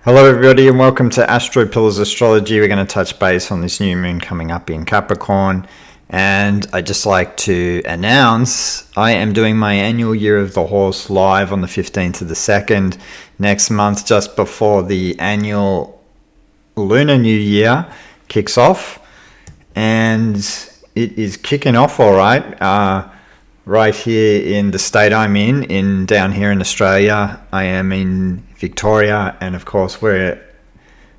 Hello everybody and welcome to Astro Pillars Astrology. We're going to touch base on this new moon coming up in Capricorn, and I'd just like to announce I am doing my annual Year of the Horse live on the 15th of the 2nd next month, just before the annual Lunar New Year kicks off, and it is kicking off all right. Right here in the state I'm in down here in Australia. I am in Victoria, and of course where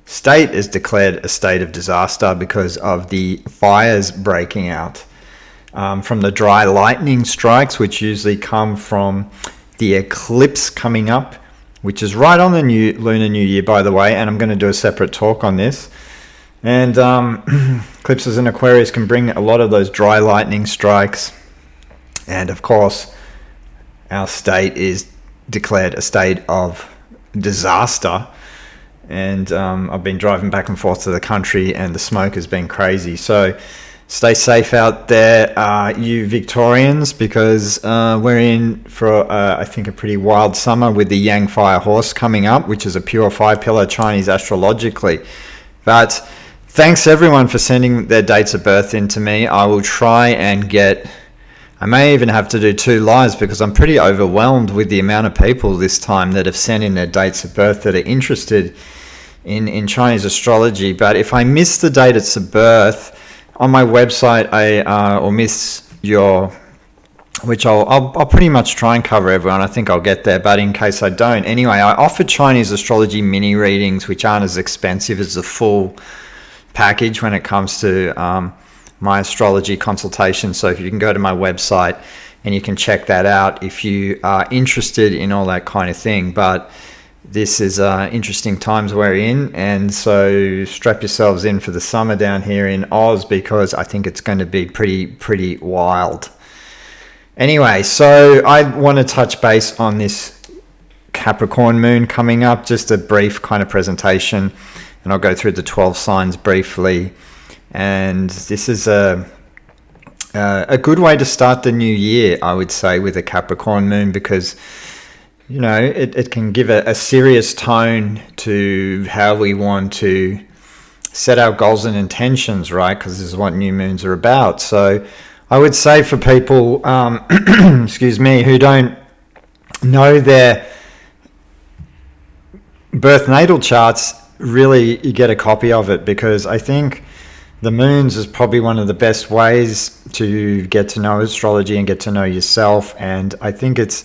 state is declared a state of disaster because of the fires breaking out from the dry lightning strikes, which usually come from the eclipse coming up, which is right on the Lunar New Year, by the way, and I'm going to do a separate talk on this. And eclipses in Aquarius can bring a lot of those dry lightning strikes. And of course, our state is declared a state of disaster. And I've been driving back and forth to the country, and the smoke has been crazy. So stay safe out there, you Victorians, because we're in for, I think, a pretty wild summer with the Yang Fire Horse coming up, which is a pure 5-pillar Chinese astrologically. But thanks everyone for sending their dates of birth in to me. I will try and I may even have to do 2 lives because I'm pretty overwhelmed with the amount of people this time that have sent in their dates of birth that are interested in Chinese astrology. But if I miss the date of birth on my website, or miss your, which I'll pretty much try and cover everyone. I think I'll get there, but in case I don't. Anyway, I offer Chinese astrology mini readings, which aren't as expensive as the full package when it comes to my astrology consultation. So if you can go to my website and you can check that out if you are interested in all that kind of thing. But this is interesting times we're in, and so strap yourselves in for the summer down here in Oz, because I think it's going to be pretty wild. Anyway, so I want to touch base on this Capricorn moon coming up, just a brief kind of presentation, and I'll go through the 12 signs briefly. And this is a good way to start the new year, I would say, with a Capricorn moon, because, you know, it can give a serious tone to how we want to set our goals and intentions, right? Because this is what new moons are about. So I would say for people, excuse me, who don't know their birth natal charts, really you get a copy of it, because I think the moons is probably one of the best ways to get to know astrology and get to know yourself. And I think it's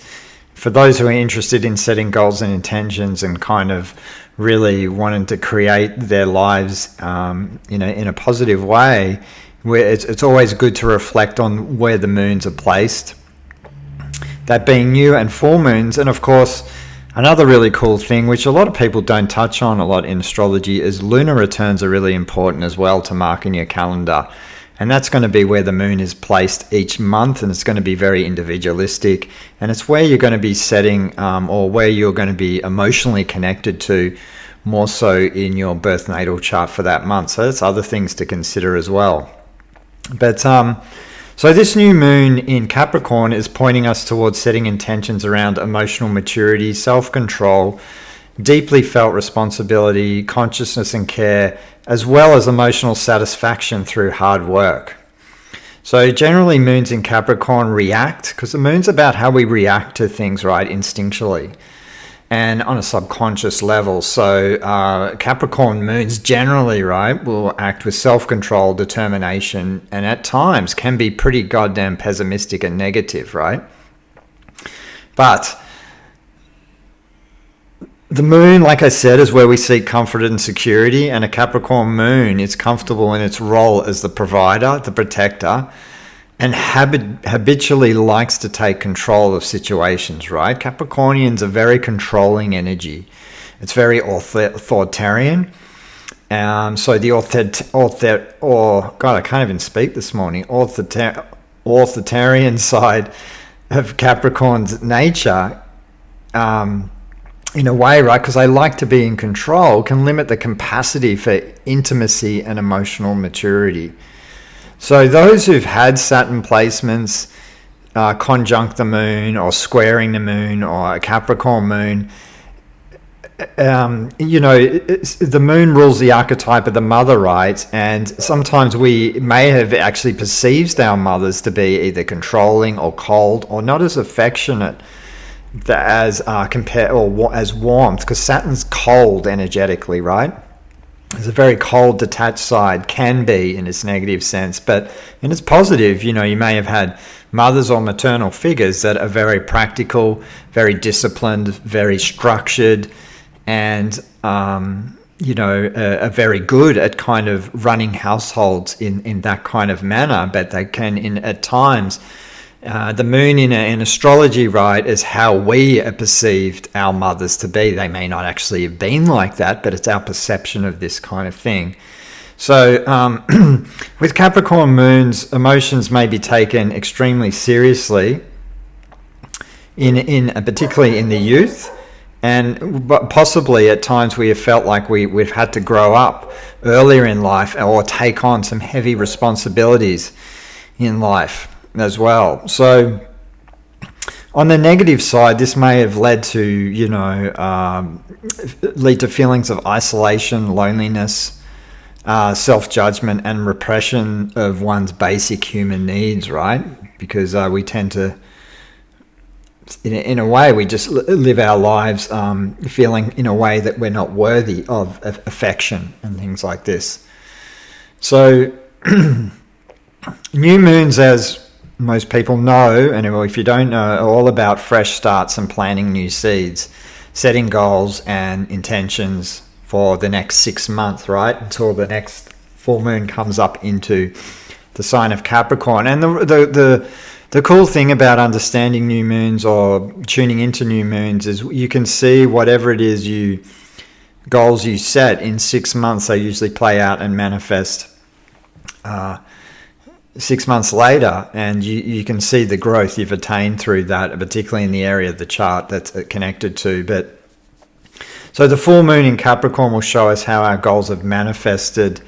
for those who are interested in setting goals and intentions and kind of really wanting to create their lives, in a positive way, where it's always good to reflect on where the moons are placed. That being new and full moons, and of course, another really cool thing, which a lot of people don't touch on a lot in astrology, is lunar returns are really important as well to mark in your calendar. And that's going to be where the moon is placed each month, and it's going to be very individualistic. And it's where you're going to be setting, or where you're going to be emotionally connected to, more so in your birth natal chart for that month. So that's other things to consider as well. But so this new moon in Capricorn is pointing us towards setting intentions around emotional maturity, self-control, deeply felt responsibility, consciousness and care, as well as emotional satisfaction through hard work. So generally moons in Capricorn react, because the moon's about how we react to things, right, instinctually and on a subconscious level. So Capricorn moons generally, right, will act with self-control, determination, and at times can be pretty goddamn pessimistic and negative, right? But the moon, like I said, is where we seek comfort and security, and a Capricorn moon is comfortable in its role as the provider, the protector, and habitually likes to take control of situations, right? Capricornians are very controlling energy. It's very authoritarian. So the God, I can't even speak this morning. Authoritarian side of Capricorn's nature, in a way, right? Because I like to be in control, can limit the capacity for intimacy and emotional maturity. So those who've had Saturn placements conjunct the moon or squaring the moon or a Capricorn moon the moon rules the archetype of the mother, right? And sometimes we may have actually perceived our mothers to be either controlling or cold or not as affectionate as compared or as warmth, because Saturn's cold energetically, right? There's a very cold, detached side, can be in its negative sense, but in its positive, you may have had mothers or maternal figures that are very practical, very disciplined, very structured, and are very good at kind of running households in that kind of manner. But they can, at times, the moon in astrology, right, is how we are perceived our mothers to be. They may not actually have been like that, but it's our perception of this kind of thing. So with Capricorn moons, emotions may be taken extremely seriously, particularly in the youth, and possibly at times we have felt like we've had to grow up earlier in life or take on some heavy responsibilities in life as well. So on the negative side, this may have led to lead to feelings of isolation, loneliness, self-judgment, and repression of one's basic human needs, right? Because we tend to, in a way, we just live our lives feeling in a way that we're not worthy of affection and things like this. So new moons, as most people know, and if you don't know, are all about fresh starts and planting new seeds, setting goals and intentions for the next 6 months, right? Until the next full moon comes up into the sign of Capricorn. And the cool thing about understanding new moons or tuning into new moons is you can see whatever it is goals you set in 6 months, they usually play out and manifest 6 months later, and you can see the growth you've attained through that, particularly in the area of the chart that's connected to. But so the full moon in Capricorn will show us how our goals have manifested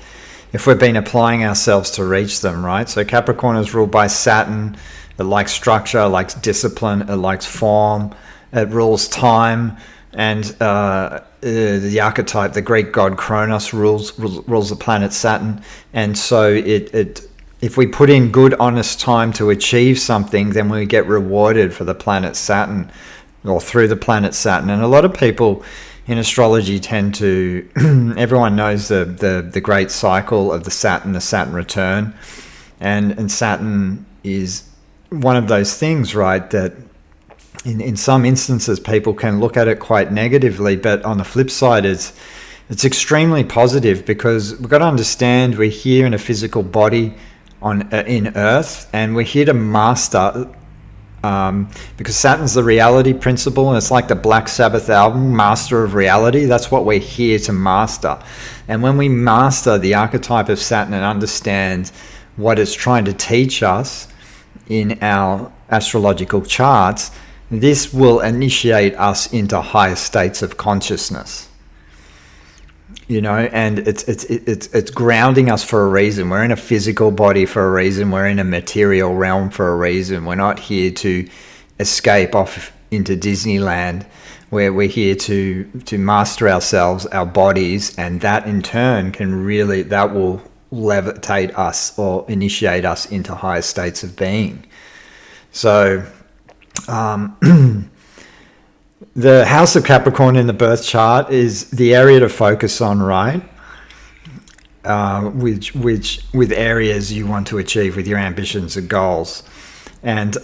if we've been applying ourselves to reach them, right? So Capricorn is ruled by Saturn. It likes structure, it likes discipline, it likes form, it rules time, and the archetype, the Greek god Kronos, rules the planet Saturn. And so if we put in good, honest time to achieve something, then we get rewarded for the planet Saturn, or through the planet Saturn. And a lot of people in astrology tend to, everyone knows the great cycle of the Saturn return. And Saturn is one of those things, right, that in some instances people can look at it quite negatively, but on the flip side it's extremely positive, because we've got to understand we're here in a physical body in Earth, and we're here to master, because Saturn's the reality principle, and it's like the Black Sabbath album, Master of Reality. That's what we're here to master. And when we master the archetype of Saturn and understand what it's trying to teach us in our astrological charts, this will initiate us into higher states of consciousness. And it's grounding us for a reason. We're in a physical body for a reason. We're in a material realm for a reason. We're not here to escape off into Disneyland. We're here to master ourselves, our bodies, and that in turn that will levitate us or initiate us into higher states of being. So the house of Capricorn in the birth chart is the area to focus on, right? Which with areas you want to achieve with your ambitions and goals. And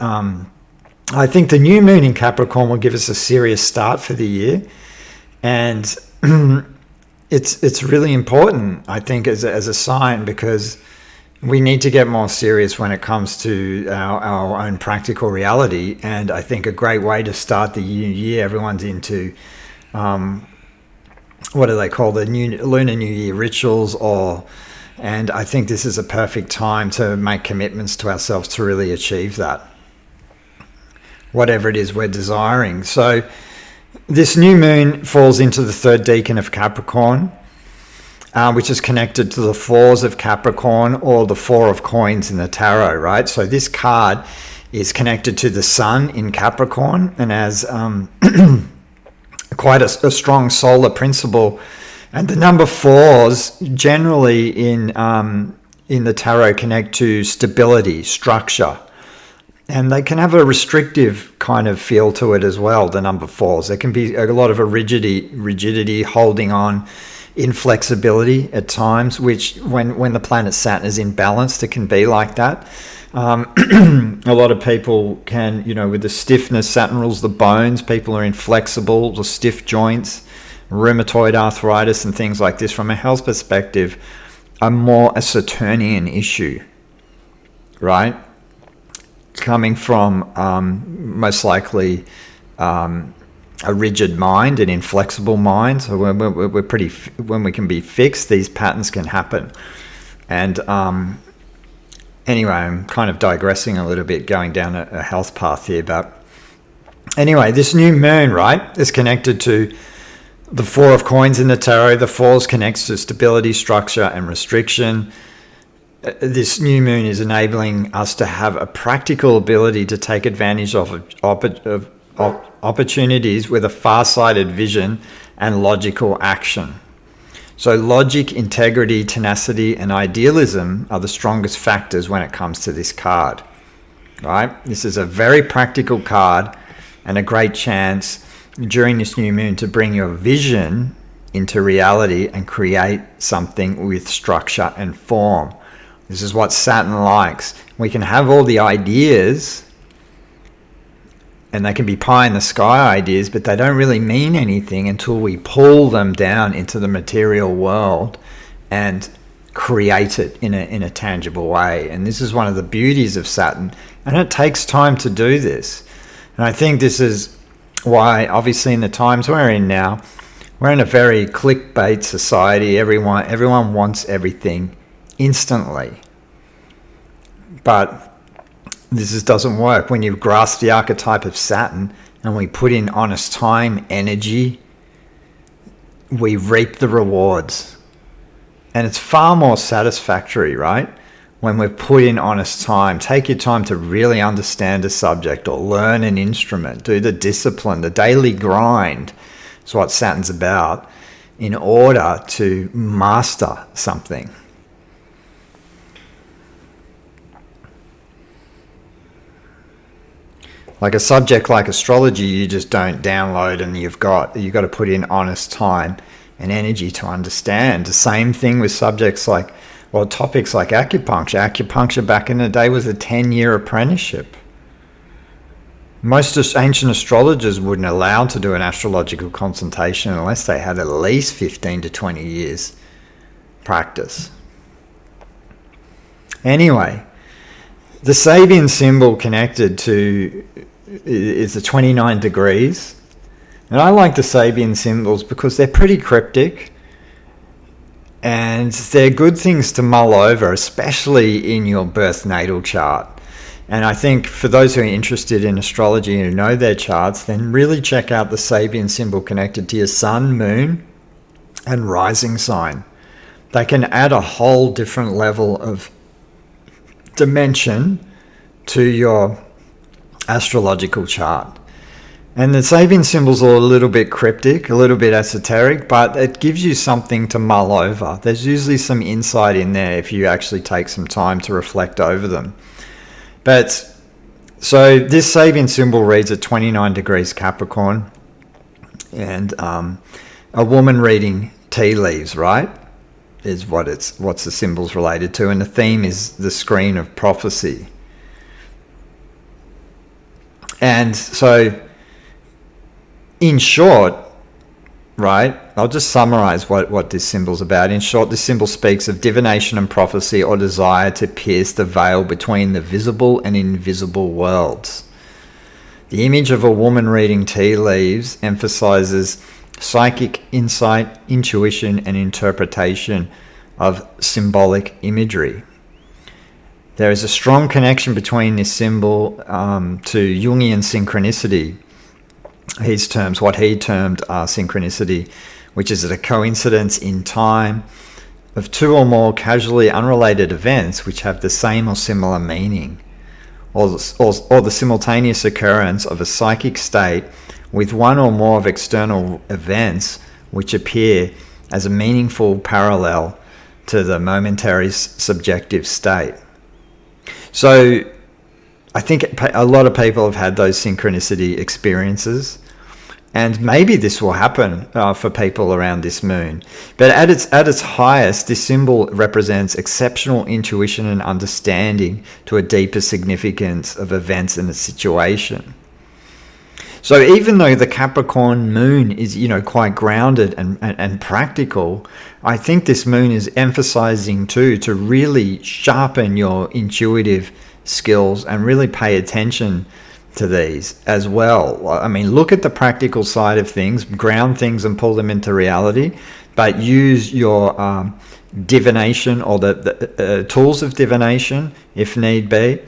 I think the new moon in Capricorn will give us a serious start for the year. And it's really important, I think, as a sign, because we need to get more serious when it comes to our own practical reality. And I think a great way to start the new year, everyone's into, what do they call the Lunar New Year rituals, and I think this is a perfect time to make commitments to ourselves to really achieve that, whatever it is we're desiring. So this new moon falls into the third decan of Capricorn, which is connected to the fours of Capricorn, or the four of coins in the tarot, right? So this card is connected to the sun in Capricorn, and as quite a strong solar principle. And the number 4s generally in the tarot connect to stability, structure. And they can have a restrictive kind of feel to it as well, the number 4s. There can be a lot of a rigidity, holding on, inflexibility at times, which when the planet Saturn is imbalanced, it can be like that. A lot of people can, with the stiffness, Saturn rules the bones, people are inflexible, the stiff joints, rheumatoid arthritis and things like this from a health perspective are more a Saturnian issue, right? Coming from most likely a rigid mind, an inflexible mind. So when we can be fixed, these patterns can happen. And anyway, I'm kind of digressing a little bit, going down a health path here. But anyway, this new moon, right, is connected to the 4 of coins in the tarot. The 4s connects to stability, structure, and restriction. This new moon is enabling us to have a practical ability to take advantage of opportunities with a far-sighted vision and logical action. So logic, integrity, tenacity, and idealism are the strongest factors when it comes to this card, right? This is a very practical card and a great chance during this new moon to bring your vision into reality and create something with structure and form. This is what Saturn likes. We can have all the ideas, and they can be pie in the sky ideas, but they don't really mean anything until we pull them down into the material world and create it in a tangible way. And this is one of the beauties of Saturn, and it takes time to do this. And I think this is why, obviously, in the times we're in now, we're in a very clickbait society. Everyone wants everything instantly. But this doesn't work. When you grasp the archetype of Saturn and we put in honest time, energy, we reap the rewards. And it's far more satisfactory, right? When we've put in honest time. Take your time to really understand a subject or learn an instrument. Do the discipline, the daily grind. Is what Saturn's about, in order to master something. Like a subject like astrology, you just don't download and you've got to put in honest time and energy to understand. The same thing with subjects like, topics like acupuncture. Acupuncture back in the day was a 10-year apprenticeship. Most ancient astrologers wouldn't allow to do an astrological consultation unless they had at least 15 to 20 years practice. Anyway, the Sabian symbol connected to is the 29 degrees. And I like the Sabian symbols because they're pretty cryptic and they're good things to mull over, especially in your birth natal chart. And I think for those who are interested in astrology and who know their charts, then really check out the Sabian symbol connected to your sun, moon, and rising sign. They can add a whole different level of dimension to your astrological chart. And the Sabian symbols are a little bit cryptic, a little bit esoteric, but it gives you something to mull over. There's usually some insight in there if you actually take some time to reflect over them. But so this Sabian symbol reads at 29 degrees Capricorn, and a woman reading tea leaves, right, is what's the symbol's related to, and the theme is the screen of prophecy. And so, in short, right, I'll just summarize what this symbol's about. In short, this symbol speaks of divination and prophecy, or desire to pierce the veil between the visible and invisible worlds. The image of a woman reading tea leaves emphasizes psychic insight, intuition, and interpretation of symbolic imagery. There is a strong connection between this symbol to Jungian synchronicity. What he termed synchronicity, which is a coincidence in time of two or more casually unrelated events which have the same or similar meaning, or the simultaneous occurrence of a psychic state with one or more of external events which appear as a meaningful parallel to the momentary subjective state. So I think a lot of people have had those synchronicity experiences, and maybe this will happen for people around this moon. But at its highest, this symbol represents exceptional intuition and understanding to a deeper significance of events in a situation. So even though the Capricorn moon is, quite grounded and practical, I think this moon is emphasizing too to really sharpen your intuitive skills and really pay attention to these as well. I mean, look at the practical side of things, ground things and pull them into reality, but use your divination or the tools of divination if need be,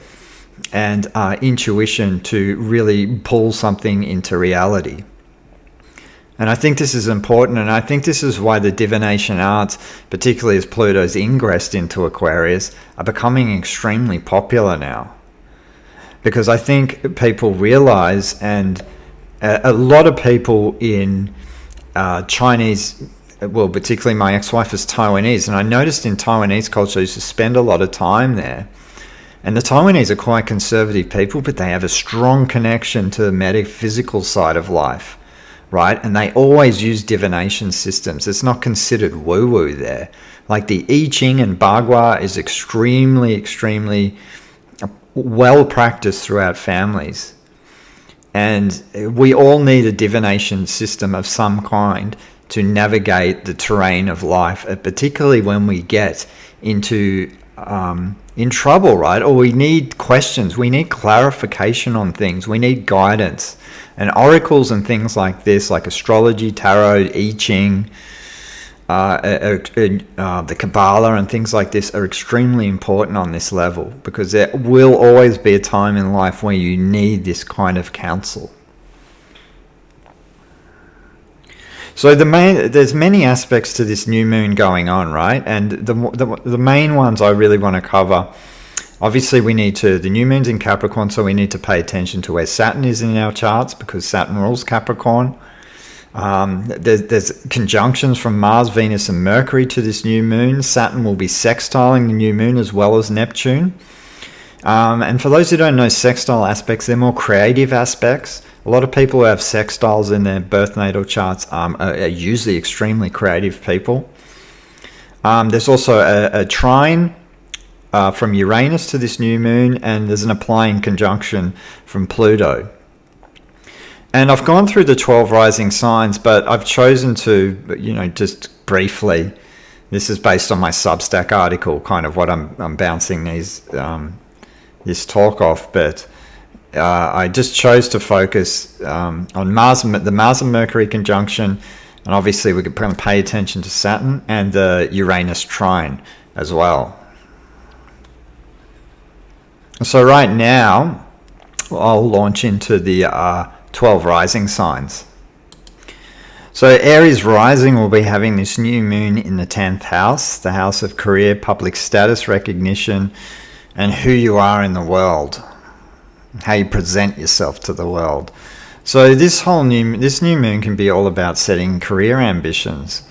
and intuition to really pull something into reality. And I think this is important, and I think this is why the divination arts, particularly as Pluto's ingressed into Aquarius, are becoming extremely popular now. Because I think people realize, and a lot of people in Chinese, well, particularly my ex-wife is Taiwanese, and I noticed in Taiwanese culture I used to spend a lot of time there. And the Taiwanese are quite conservative people, but they have a strong connection to the metaphysical side of life, right? And they always use divination systems. It's not considered woo-woo there. Like the I Ching and Bagua is extremely well practiced throughout families. And we all need a divination system of some kind to navigate the terrain of life, particularly when we get into in trouble, right? Or we need questions, we need clarification on things, we need guidance. And oracles and things like this, like astrology, tarot, I Ching, the Kabbalah and things like this are extremely important on this level, because there will always be a time in life where you need this kind of counsel. So there's many aspects to this new moon going on, right? And the main ones I really want to cover, obviously the new moon's in Capricorn, so we need to pay attention to where Saturn is in our charts, because Saturn rules Capricorn. There's conjunctions from Mars, Venus and Mercury to this new moon. Saturn will be sextiling the new moon as well as Neptune. And for those who don't know sextile aspects, they're more creative aspects. A lot of people who have sextiles in their birth natal charts are usually extremely creative people. There's also a trine from Uranus to this new moon, and there's an applying conjunction from Pluto. And I've gone through the 12 rising signs, but I've chosen to, just briefly, this is based on my Substack article, kind of what I'm bouncing this talk off, but I just chose to focus on the Mars and Mercury conjunction, and obviously we could pay attention to Saturn and the Uranus trine as well. So right now, I'll launch into the 12 rising signs. So Aries rising will be having this new moon in the 10th house, the house of career, public status, recognition, and who you are in the world, how you present yourself to the world. So this new moon can be all about setting career ambitions.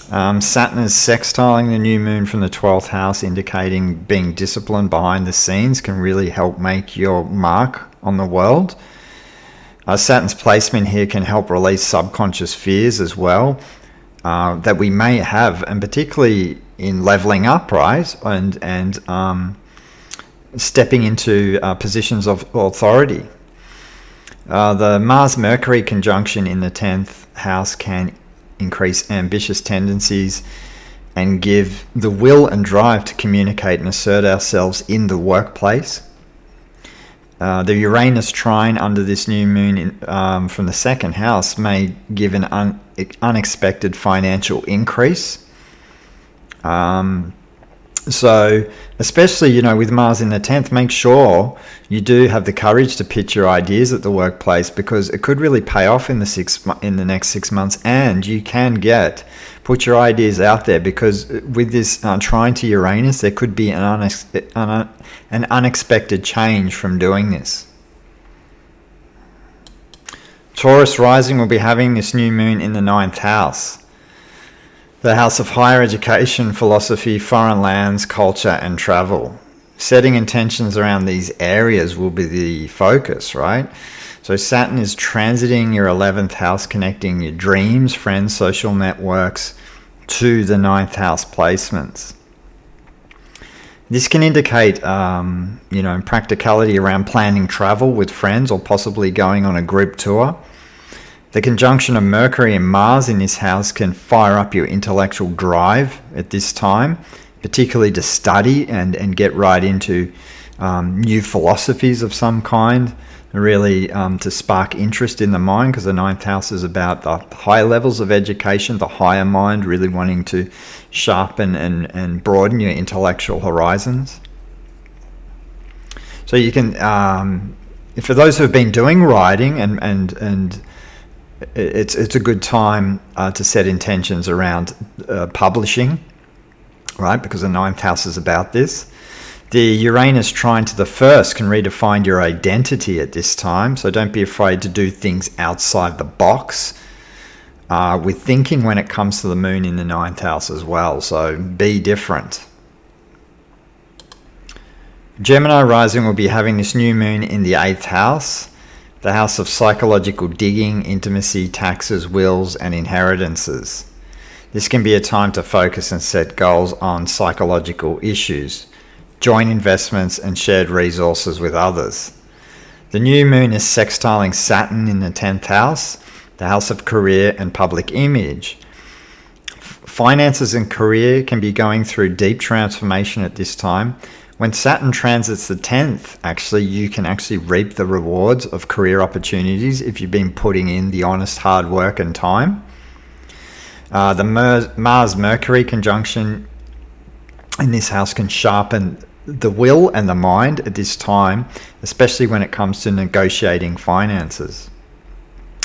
Saturn is sextiling the new moon from the 12th house, indicating being disciplined behind the scenes can really help make your mark on the world. Saturn's placement here can help release subconscious fears as well that we may have, and particularly in leveling up, right? And stepping into positions of authority. The Mars-Mercury conjunction in the 10th house can increase ambitious tendencies and give the will and drive to communicate and assert ourselves in the workplace. The Uranus trine under this new moon from the 2nd house may give an unexpected financial increase. So especially, with Mars in the 10th, make sure you do have the courage to pitch your ideas at the workplace, because it could really pay off in the next 6 months, and you can put your ideas out there, because with this trine to Uranus, there could be an unexpected change from doing this. Taurus rising will be having this new moon in the 9th house. The house of higher education, philosophy, foreign lands, culture, and travel. Setting intentions around these areas will be the focus, right? So Saturn is transiting your 11th house, connecting your dreams, friends, social networks to the 9th house placements. This can indicate, practicality around planning travel with friends or possibly going on a group tour. The conjunction of Mercury and Mars in this house can fire up your intellectual drive at this time, particularly to study and get right into new philosophies of some kind, really to spark interest in the mind, because the 9th house is about the high levels of education, the higher mind, really wanting to sharpen and broaden your intellectual horizons. So you can, for those who have been doing writing, and it's a good time to set intentions around publishing, right? Because the 9th house is about this. The Uranus trine to the 1st can redefine your identity at this time, so don't be afraid to do things outside the box with thinking when it comes to the moon in the 9th house as well, so be different. Gemini rising will be having this new moon in the 8th house, the house of psychological digging, intimacy, taxes, wills, and inheritances. This can be a time to focus and set goals on psychological issues, joint investments, and shared resources with others. The new moon is sextiling Saturn in the 10th house, the house of career and public image. Finances and career can be going through deep transformation at this time. When Saturn transits the 10th, you can reap the rewards of career opportunities if you've been putting in the honest hard work and time. The Mars-Mercury conjunction in this house can sharpen the will and the mind at this time, especially when it comes to negotiating finances,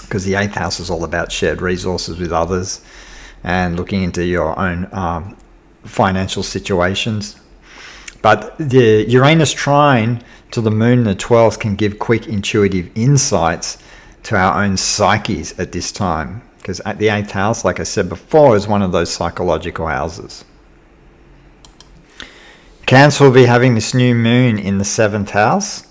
because the 8th house is all about shared resources with others and looking into your own financial situations. But the Uranus trine to the moon in the 12th can give quick intuitive insights to our own psyches at this time, because at the 8th house, like I said before, is one of those psychological houses. Cancer will be having this new moon in the 7th house,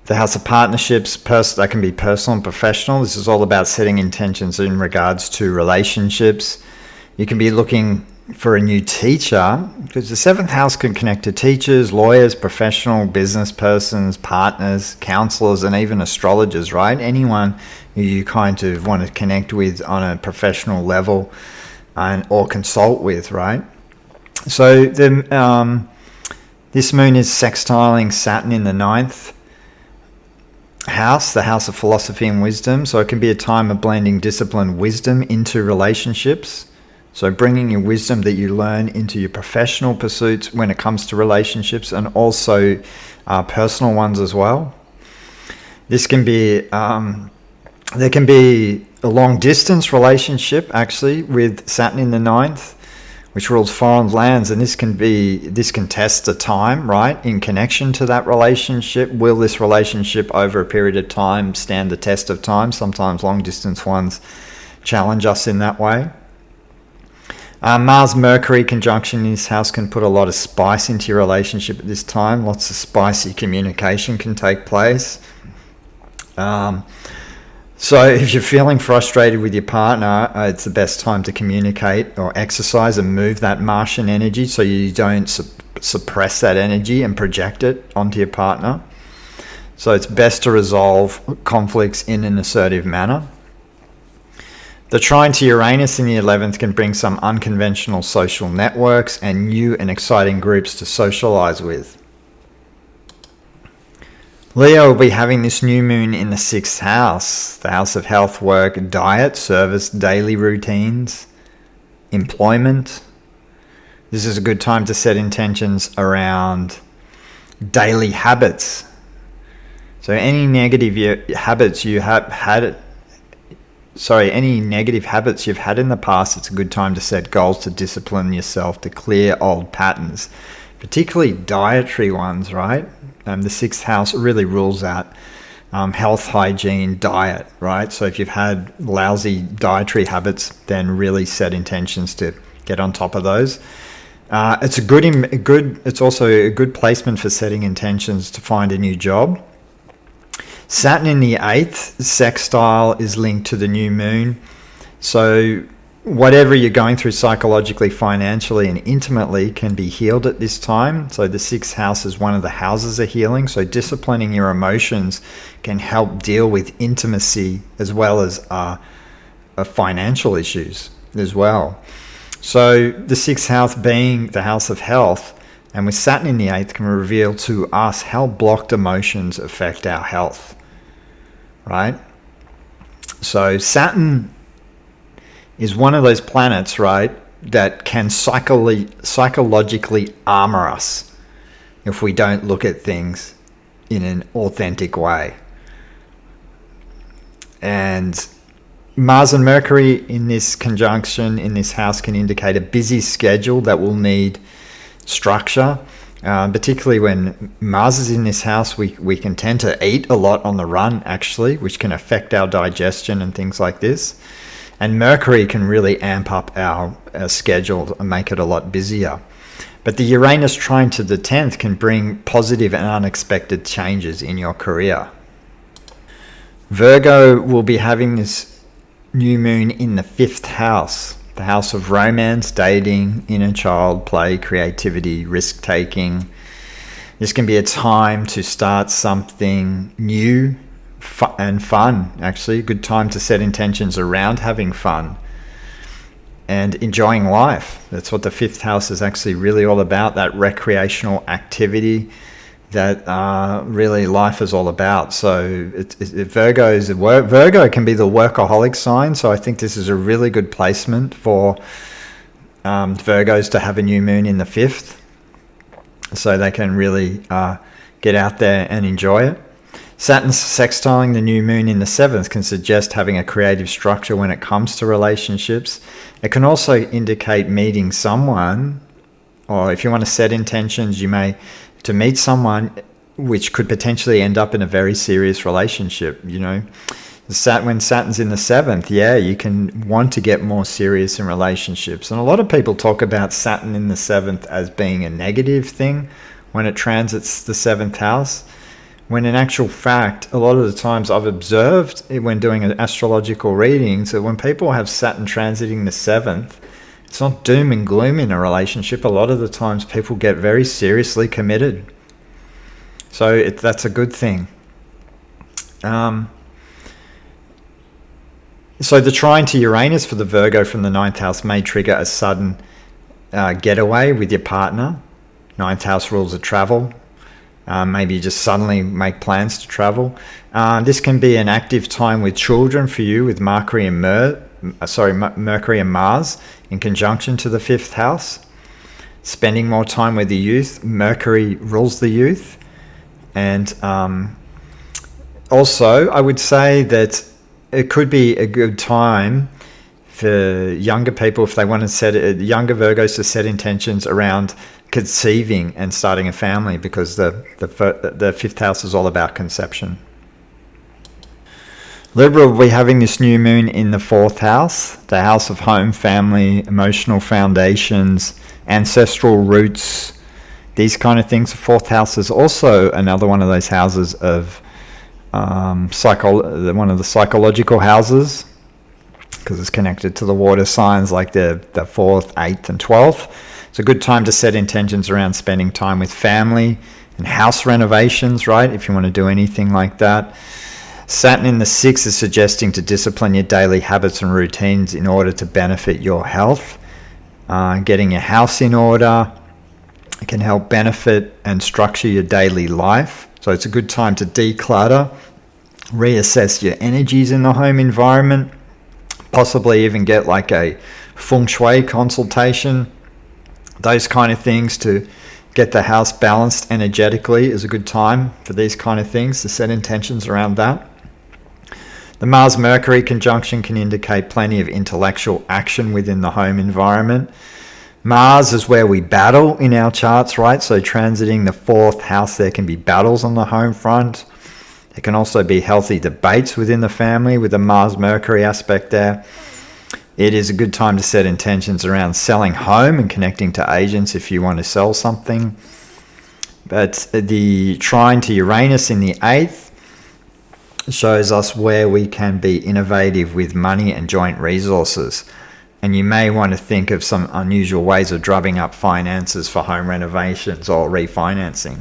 the house of partnerships. That can be personal and professional. This is all about setting intentions in regards to relationships. You can be looking for a new teacher, because the 7th house can connect to teachers, lawyers, professional business persons, partners, counselors, and even astrologers, right? Anyone who you kind of want to connect with on a professional level or consult with, right? So this moon is sextiling Saturn in the 9th house, the house of philosophy and wisdom. So it can be a time of blending discipline, wisdom into relationships. So bringing your wisdom that you learn into your professional pursuits when it comes to relationships, and also personal ones as well. This can be, there can be a long distance relationship with Saturn in the 9th, which rules foreign lands, and this can test the time, right, in connection to that relationship. Will this relationship over a period of time stand the test of time? Sometimes long distance ones challenge us in that way. Mars-Mercury conjunction in this house can put a lot of spice into your relationship at this time. Lots of spicy communication can take place. So if you're feeling frustrated with your partner, it's the best time to communicate or exercise and move that Martian energy, so you don't suppress that energy and project it onto your partner. So it's best to resolve conflicts in an assertive manner. The trine to Uranus in the 11th can bring some unconventional social networks and new and exciting groups to socialize with. Leo will be having this new moon in the 6th house, the house of health, work, diet, service, daily routines, employment. This is a good time to set intentions around daily habits. So any negative habits you've had in the past, it's a good time to set goals to discipline yourself, to clear old patterns, particularly dietary ones, right? The 6th house really rules out health, hygiene, diet, right? So if you've had lousy dietary habits, then really set intentions to get on top of those. It's also a good placement for setting intentions to find a new job. Saturn in the 8th sextile is linked to the new moon. So whatever you're going through psychologically, financially, and intimately can be healed at this time. So the 6th house is one of the houses of healing. So disciplining your emotions can help deal with intimacy as well as financial issues as well. So the 6th house being the house of health, and with Saturn in the 8th, can reveal to us how blocked emotions affect our health, right? So Saturn is one of those planets, right, that can psychologically armor us if we don't look at things in an authentic way. And Mars and Mercury in this conjunction in this house can indicate a busy schedule that will need structure. Particularly when Mars is in this house, we can tend to eat a lot on the run, actually, which can affect our digestion and things like this. And Mercury can really amp up our schedule and make it a lot busier. But the Uranus trine to the 10th can bring positive and unexpected changes in your career. Virgo will be having this new moon in the 5th house, the house of romance, dating, inner child, play, creativity, risk-taking. This can be a time to start something new and fun, actually. A good time to set intentions around having fun and enjoying life. That's what the 5th house is actually really all about, that recreational activity that really life is all about. So Virgo can be the workaholic sign, so I think this is a really good placement for Virgos to have a new moon in the 5th, so they can really get out there and enjoy it. Saturn sextiling the new moon in the 7th can suggest having a creative structure when it comes to relationships. It can also indicate meeting someone, or if you want to set intentions, you may to meet someone which could potentially end up in a very serious relationship. You know, when Saturn's in the 7th, you can want to get more serious in relationships. And a lot of people talk about Saturn in the 7th as being a negative thing when it transits the 7th house, when in actual fact, a lot of the times I've observed when doing astrological readings that when people have Saturn transiting the 7th, it's not doom and gloom in a relationship. A lot of the times people get very seriously committed. So that's a good thing. So the trine to Uranus for the Virgo from the 9th house may trigger a sudden getaway with your partner. 9th house rules of travel. Maybe you just suddenly make plans to travel. This can be an active time with children for you, with Mercury and Mars in conjunction to the 5th house. Spending more time with the youth. Mercury rules the youth. And also, I would say that it could be a good time for younger people, if they want to set younger Virgos, to set intentions around conceiving and starting a family, because the 5th house is all about conception. Libra will be having this new moon in the 4th house, the house of home, family, emotional foundations, ancestral roots, these kind of things. The 4th house is also another one of those houses of one of the psychological houses, because it's connected to the water signs like the 4th, 8th, and 12th. It's a good time to set intentions around spending time with family and house renovations, right? If you want to do anything like that. Saturn in the 6th is suggesting to discipline your daily habits and routines in order to benefit your health. Getting your house in order, it can help benefit and structure your daily life. So it's a good time to declutter, reassess your energies in the home environment, possibly even get like a feng shui consultation. Those kind of things to get the house balanced energetically is a good time for these kind of things, to set intentions around that. The Mars-Mercury conjunction can indicate plenty of intellectual action within the home environment. Mars is where we battle in our charts, right? So transiting the 4th house, there can be battles on the home front. There can also be healthy debates within the family with the Mars-Mercury aspect there. It is a good time to set intentions around selling home and connecting to agents if you want to sell something. But the trine to Uranus in the 8th shows us where we can be innovative with money and joint resources. And you may want to think of some unusual ways of drumming up finances for home renovations or refinancing.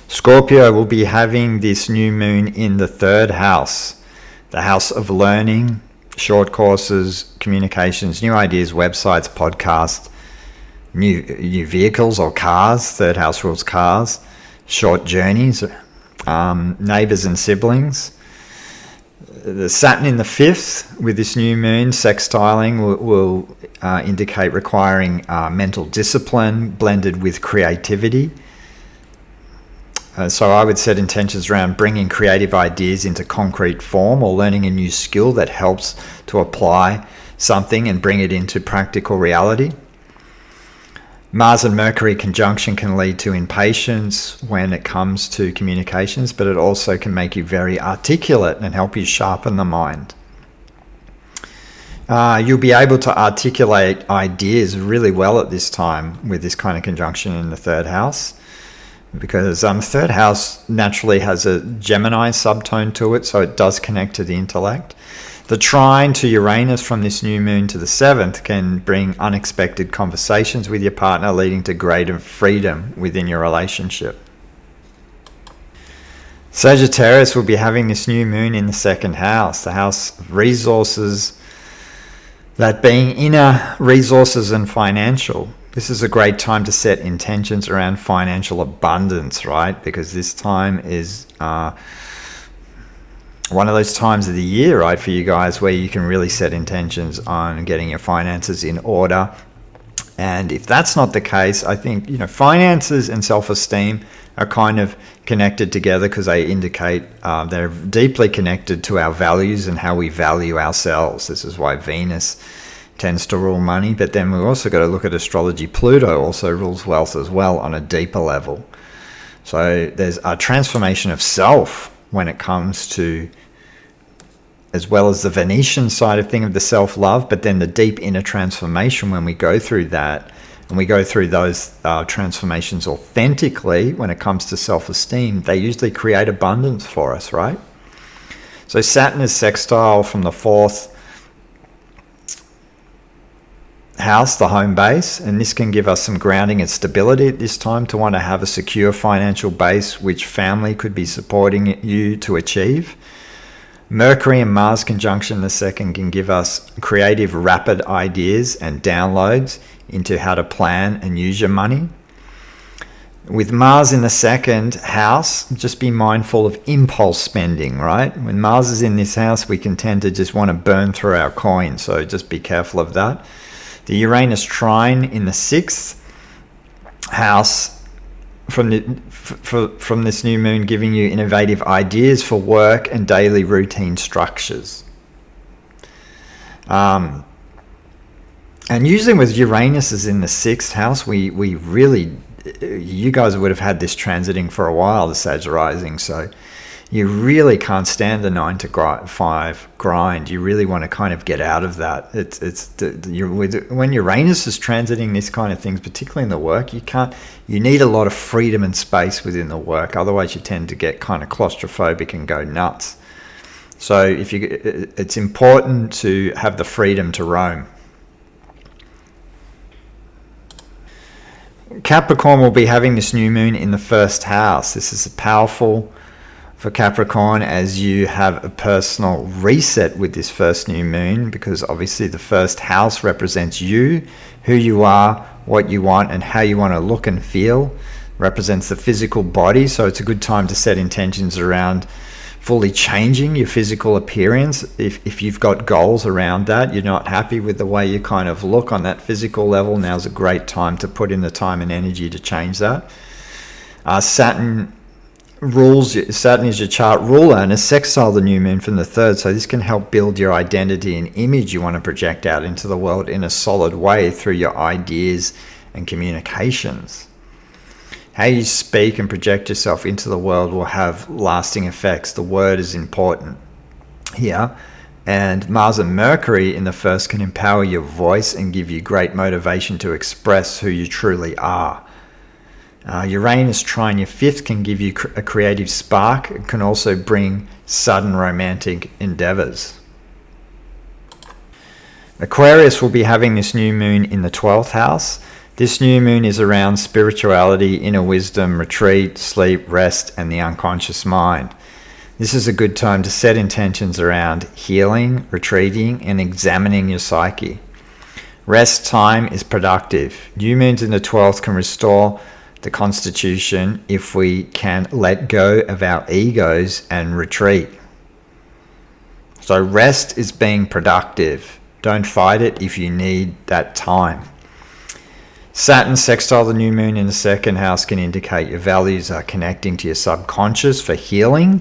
Scorpio will be having this new moon in the 3rd house. The house of learning, short courses, communications, new ideas, websites, podcasts, new vehicles or cars. 3rd house rules cars, short journeys, neighbors and siblings. The Saturn in the 5th with this new moon sextiling will indicate requiring mental discipline blended with creativity. So I would set intentions around bringing creative ideas into concrete form or learning a new skill that helps to apply something and bring it into practical reality. Mars and Mercury conjunction can lead to impatience when it comes to communications, but it also can make you very articulate and help you sharpen the mind. You'll be able to articulate ideas really well at this time with this kind of conjunction in the 3rd house. Because 3rd house naturally has a Gemini subtone to it, so it does connect to the intellect. The trine to Uranus from this new moon to the 7th can bring unexpected conversations with your partner, leading to greater freedom within your relationship. Sagittarius will be having this new moon in the 2nd house, the house of resources, that being inner resources and financial. This is a great time to set intentions around financial abundance, right? Because this time is one of those times of the year, right, for you guys where you can really set intentions on getting your finances in order. And if that's not the case, I think, finances and self-esteem are kind of connected together because they indicate they're deeply connected to our values and how we value ourselves. This is why Venus tends to rule money, but then we've also got to look at astrology. Pluto also rules wealth as well on a deeper level. So there's a transformation of self when it comes to, as well as the Venetian side of thing of the self-love, but then the deep inner transformation when we go through that, and we go through those transformations authentically when it comes to self-esteem, they usually create abundance for us, right? So Saturn is sextile from the 4th house, the home base, and this can give us some grounding and stability at this time to want to have a secure financial base which family could be supporting you to achieve. Mercury and Mars conjunction in the 2nd can give us creative, rapid ideas and downloads into how to plan and use your money. With Mars in the 2nd house, just be mindful of impulse spending, right? When Mars is in this house, we can tend to just want to burn through our coins, so just be careful of that. The Uranus trine in the 6th house from this new moon giving you innovative ideas for work and daily routine structures. And usually with Uranus is in the 6th house, we really, you guys would have had this transiting for a while, the Sag rising, so you really can't stand the 9 to 5 grind. You really want to kind of get out of that. When Uranus is transiting this kind of things, particularly in the work, you need a lot of freedom and space within the work. Otherwise, you tend to get kind of claustrophobic and go nuts. So it's important to have the freedom to roam. Capricorn will be having this new moon in the 1st house. This is powerful for Capricorn as you have a personal reset with this first new moon, because obviously the 1st house represents you, who you are, what you want, and how you want to look and feel. Represents the physical body, so it's a good time to set intentions around fully changing your physical appearance. If you've got goals around that, you're not happy with the way you kind of look on that physical level, now's a great time to put in the time and energy to change that. Saturn is your chart ruler and is sextile the new moon from the 3rd, so this can help build your identity and image you want to project out into the world in a solid way through your ideas and communications. How you speak and project yourself into the world will have lasting effects. The word is important here. And Mars and Mercury in the first can empower your voice and give you great motivation to express who you truly are. Uranus trine your fifth can give you a creative spark. It can also bring sudden romantic endeavors. Aquarius will be having this new moon in the 12th house. This new moon is around spirituality, inner wisdom, retreat, sleep, rest, and the unconscious mind. This is a good time to set intentions around healing, retreating, and examining your psyche. Rest time is productive. New moons in the 12th can restore the constitution if we can let go of our egos and retreat. So rest is being productive. Don't fight it if you need that time. Saturn sextile the new moon in the second house can indicate your values are connecting to your subconscious for healing.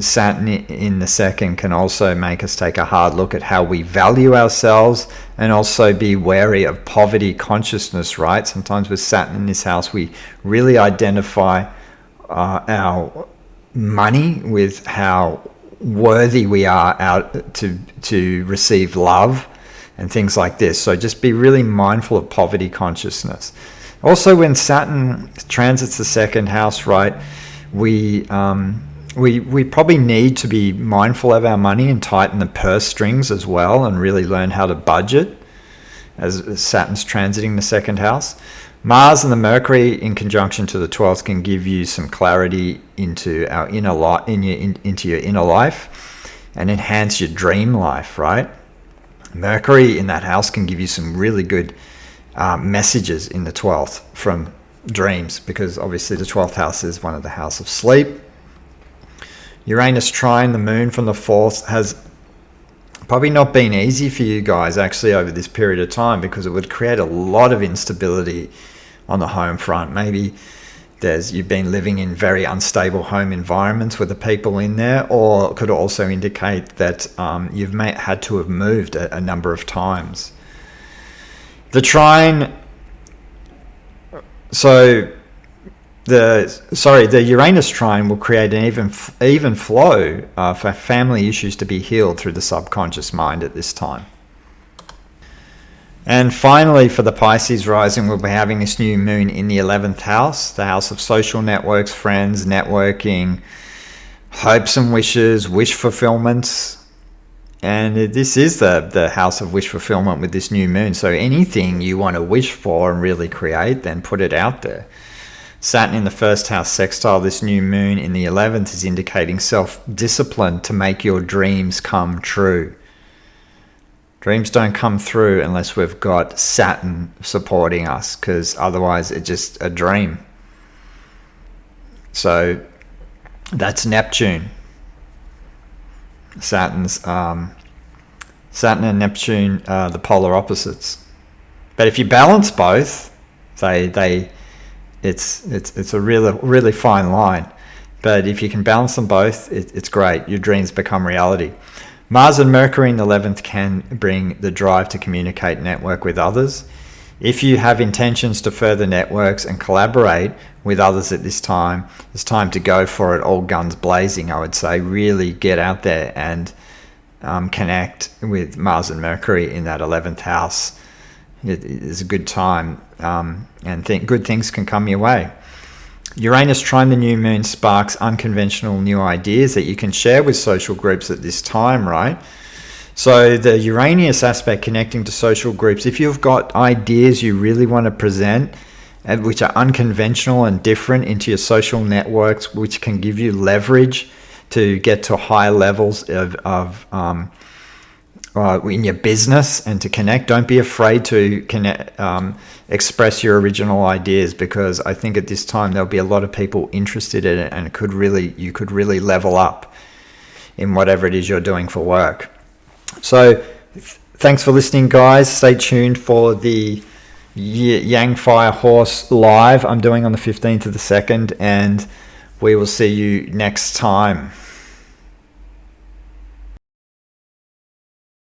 Saturn in the second can also make us take a hard look at how we value ourselves and also be wary of poverty consciousness, right? Sometimes with Saturn in this house, we really identify our money with how worthy we are out to receive love and things like this. So just be really mindful of poverty consciousness. Also, when Saturn transits the second house, right, we probably need to be mindful of our money and tighten the purse strings as well, and really learn how to budget as Saturn's transiting the second house. Mars and the Mercury in conjunction to the 12th can give you some clarity into our into your inner life and enhance your dream life, right? Mercury in that house can give you some really good messages in the 12th from dreams, because obviously the 12th house is one of the house of sleep. Uranus trine the moon from the 4th has probably not been easy for you guys actually over this period of time, because it would create a lot of instability on the home front. Maybe you've been living in very unstable home environments with the people in there, or it could also indicate that you've had to have moved a number of times. The trine, the Uranus trine will create an even flow for family issues to be healed through the subconscious mind at this time. And finally, for the Pisces rising, we'll be having this new moon in the 11th house, the house of social networks, friends, networking, hopes and wishes, wish fulfillments. And this is the house of wish fulfillment with this new moon. So anything you want to wish for and really create, then put it out there. Saturn in the first house sextile this new moon in the 11th is indicating self-discipline to make your dreams come true. Dreams don't come through unless we've got Saturn supporting us, because otherwise it's just a dream. So that's Neptune. Saturn and Neptune are the polar opposites. But if you balance both, it's a really fine line. But if you can balance them both, it's great. Your dreams become reality. Mars and Mercury in the 11th can bring the drive to communicate and network with others. If you have intentions to further networks and collaborate with others at this time, it's time to go for it, all guns blazing, I would say. Really get out there and connect with Mars and Mercury in that 11th house. It is a good time, and good things can come your way. Uranus trine the new moon sparks unconventional new ideas that you can share with social groups at this time, right? So the Uranus aspect connecting to social groups, if you've got ideas you really want to present, which are unconventional and different into your social networks, which can give you leverage to get to high levels of in your business and to connect, don't be afraid to connect, express your original ideas, because I think at this time there'll be a lot of people interested in it, and you could really level up in whatever it is you're doing for work. So thanks for listening, guys. Stay tuned for the Yang Fire Horse live I'm doing on the 15th of the 2nd, and we will see you next time.